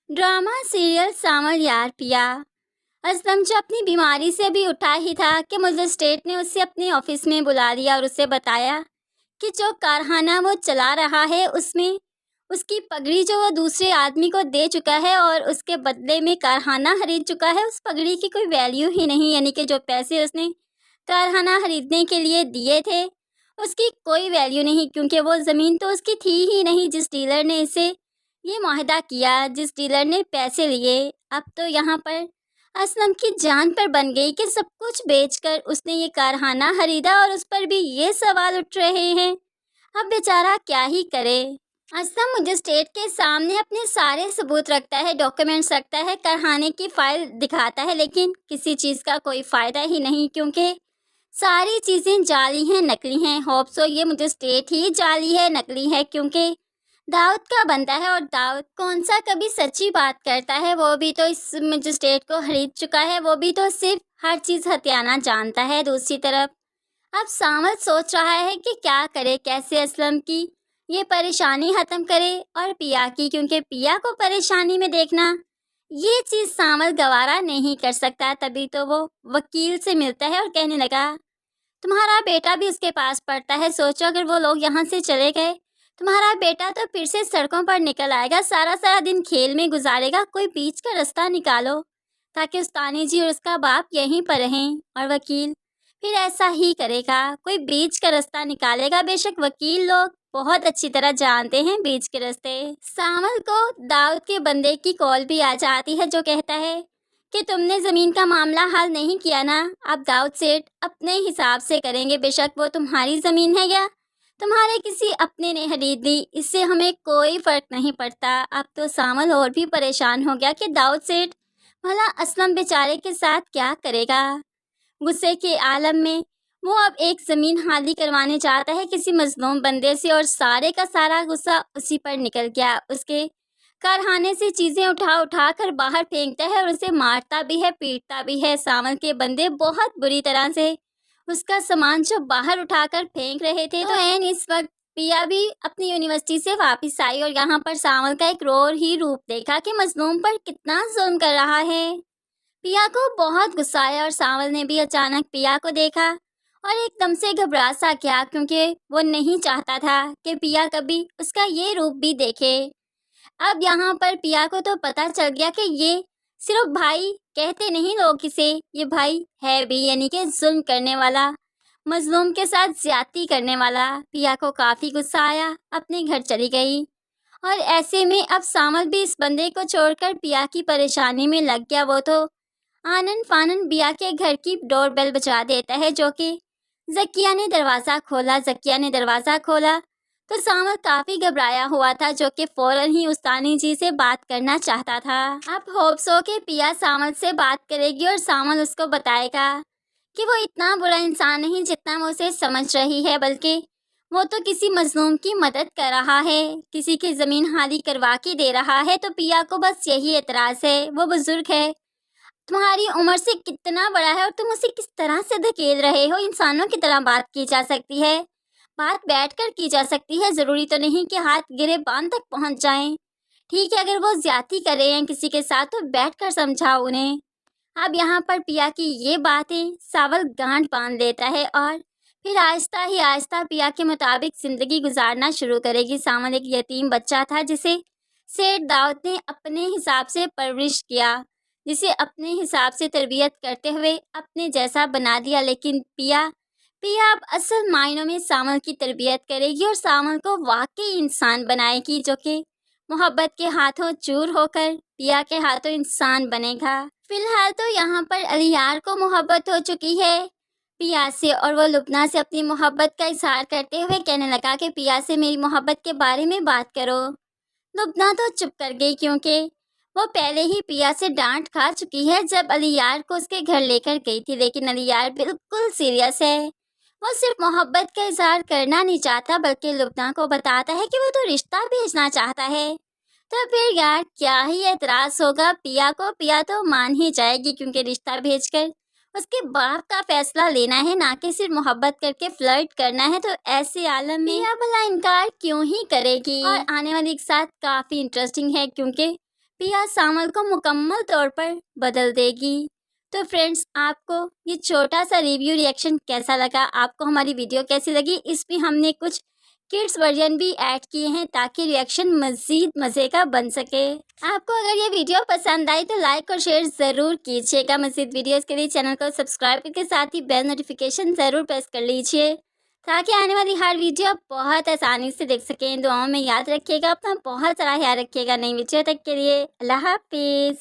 Drama serial सामर यार पिया। असलम जो अपनी बीमारी से भी उठा ही था कि मजिस्ट्रेट ने उसे अपने ऑफिस में बुला लिया और उसे बताया कि जो कारखाना वो चला रहा है उसमें उसकी पगड़ी जो वो दूसरे आदमी को दे चुका है और उसके बदले में कारखाना खरीद चुका है, उस पगड़ी की कोई वैल्यू ही नहीं। यानी कि जो पैसे उसने कारखाना खरीदने के लिए दिए थे उसकी कोई वैल्यू नहीं, क्योंकि वो ज़मीन तो उसकी थी ही नहीं जिस डीलर ने इसे ये मुआहदा किया, जिस डीलर ने पैसे लिए। अब तो यहाँ पर असलम की जान पर बन गई कि सब कुछ बेचकर उसने ये कारखाना खरीदा और उस पर भी ये सवाल उठ रहे हैं। अब बेचारा क्या ही करे। असलम मजिस्ट्रेट के सामने अपने सारे सबूत रखता है, डॉक्यूमेंट्स रखता है, कारखाने की फाइल दिखाता है, लेकिन किसी चीज़ का कोई फ़ायदा ही नहीं, क्योंकि सारी चीज़ें जाली हैं, नकली हैं। होप सो ये मजिस्ट्रेट ही जाली है, नकली है, क्योंकि दाऊद का बनता है और दाऊद कौन सा कभी सच्ची बात करता है। वो भी तो इस मजिस्ट्रेट को खरीद चुका है, वो भी तो सिर्फ हर चीज़ हथियाना जानता है। दूसरी तरफ अब सामद सोच रहा है कि क्या करे, कैसे असलम की ये परेशानी ख़त्म करे और पिया की, क्योंकि पिया को परेशानी में देखना ये चीज़ सामद गवारा नहीं कर सकता। तभी तो वो वकील से मिलता है और कहने लगा, तुम्हारा बेटा भी उसके पास पढ़ता है, सोचो अगर वो लोग यहाँ से चले गए, तुम्हारा बेटा तो फिर से सड़कों पर निकल आएगा, सारा सारा दिन खेल में गुजारेगा। कोई बीच का रास्ता निकालो ताकि उस्तानी जी और उसका बाप यहीं पर रहें। और वकील फिर ऐसा ही करेगा, कोई बीच का रास्ता निकालेगा। बेशक वकील लोग बहुत अच्छी तरह जानते हैं बीच के रास्ते। सामल को दाऊद के बंदे की कॉल भी आ जाती है जो कहता है कि तुमने ज़मीन का मामला हल नहीं किया ना, अब दाऊद सेठ अपने हिसाब से करेंगे। बेशक वो तुम्हारी ज़मीन है या तुम्हारे किसी अपने ने खरीद ली, इससे हमें कोई फ़र्क नहीं पड़ता। अब तो सामल और भी परेशान हो गया कि दाऊद सेठ भला असलम बेचारे के साथ क्या करेगा। गुस्से के आलम में वो अब एक ज़मीन हाली करवाने चाहता है किसी मजलूम बंदे से, और सारे का सारा गुस्सा उसी पर निकल गया। उसके कारखाने से चीज़ें उठा उठा कर बाहर फेंकता है और उसे मारता भी है, पीटता भी है। सामल के बंदे बहुत बुरी तरह से उसका सामान जो बाहर उठाकर फेंक रहे थे। तो एन इस वक्त पिया भी अपनी यूनिवर्सिटी से वापस आई और यहाँ पर सामल का एक रोर ही रूप देखा कि मजलूम पर कितना जुल्म कर रहा है। पिया को बहुत गुस्सा आया और सावल ने भी अचानक पिया को देखा और एकदम से घबरा सा गया, क्योंकि वो नहीं चाहता था कि पिया कभी उसका ये रूप भी देखे। अब यहाँ पर पिया को तो पता चल गया कि ये सिर्फ भाई कहते नहीं लोग इसे, ये भाई है भी, यानी कि जुल्म करने वाला, मजलूम के साथ ज्यादती करने वाला। पिया को काफ़ी गुस्सा आया, अपने घर चली गई। और ऐसे में अब सामल भी इस बंदे को छोड़कर पिया की परेशानी में लग गया। वो तो आनन फानन पिया के घर की डोर बेल बजा देता है, जो कि जकिया ने दरवाज़ा खोला। जकिया ने दरवाज़ा खोला तो सामल काफ़ी घबराया हुआ था, जो कि फ़ौरन ही उस्तानी जी से बात करना चाहता था। अब होप्स हो कि पिया सामल से बात करेगी और सामल उसको बताएगा कि वो इतना बुरा इंसान नहीं जितना वो उसे समझ रही है, बल्कि वो तो किसी मजलूम की मदद कर रहा है, किसी की ज़मीन हाली करवा के दे रहा है। तो पिया को बस यही एतराज़ है, वो बुज़ुर्ग है, तुम्हारी उम्र से कितना बड़ा है और तुम उसे किस तरह से धकेल रहे हो। इंसानों की तरह बात की जा सकती है, बात बैठकर की जा सकती है, ज़रूरी तो नहीं कि हाथ गिरेबान तक पहुंच जाएं। ठीक है, अगर वो ज्यादती कर रहे हैं किसी के साथ तो बैठकर समझाओ उन्हें। अब यहाँ पर पिया की ये बातें सावल गांठ बांध लेता है और फिर आहिस्ता ही आहिस्ता पिया के मुताबिक ज़िंदगी गुजारना शुरू करेगी। सावल एक यतीम बच्चा था जिसे सेठ दाऊद ने अपने हिसाब से परवरिश किया, जिसे अपने हिसाब से तरबियत करते हुए अपने जैसा बना दिया। लेकिन पिया पिया अब असल मायनों में सामल की तरबियत करेगी और सामल को वाकई इंसान बनाएगी, जो कि मोहब्बत के हाथों चूर होकर पिया के हाथों इंसान बनेगा। फिलहाल तो यहाँ पर अलियार को मोहब्बत हो चुकी है पिया से, और वो लुबना से अपनी मोहब्बत का इजहार करते हुए कहने लगा कि पिया से मेरी मोहब्बत के बारे में बात करो। लुबना तो चुप कर गई, क्योंकि वो पहले ही पिया से डांट खा चुकी है जब अलियार को उसके घर लेकर गई थी। लेकिन अलियार बिल्कुल सीरियस है, वो सिर्फ मोहब्बत का इजहार करना नहीं चाहता बल्कि लुबना को बताता है कि वो तो रिश्ता भेजना चाहता है। तो फिर यार क्या ही एतराज़ होगा पिया को, पिया तो मान ही जाएगी, क्योंकि रिश्ता भेजकर उसके बाप का फैसला लेना है, ना कि सिर्फ मोहब्बत करके फ्लर्ट करना है। तो ऐसे आलम में पिया भला इनकार क्यों ही करेगी। और आने वाली एक साथ काफ़ी इंटरेस्टिंग है, क्योंकि पिया सामल को मुकम्मल तौर पर बदल देगी। तो फ्रेंड्स, आपको ये छोटा सा रिव्यू रिएक्शन कैसा लगा, आपको हमारी वीडियो कैसी लगी? इसमें हमने कुछ किड्स वर्जन भी ऐड किए हैं ताकि रिएक्शन मज़ीद मज़े का बन सके। आपको अगर ये वीडियो पसंद आई तो लाइक और शेयर ज़रूर कीजिएगा। मज़ीद वीडियोस के लिए चैनल को सब्सक्राइब करके साथ ही बेल नोटिफिकेशन ज़रूर प्रेस कर लीजिए ताकि आने वाली हर वीडियो आप बहुत आसानी से देख सकें। दुआओं में याद रखिएगा, अपना बहुत सारा ख्याल रखिएगा। नई वीडियो तक के लिए अल्लाह हाफिज़।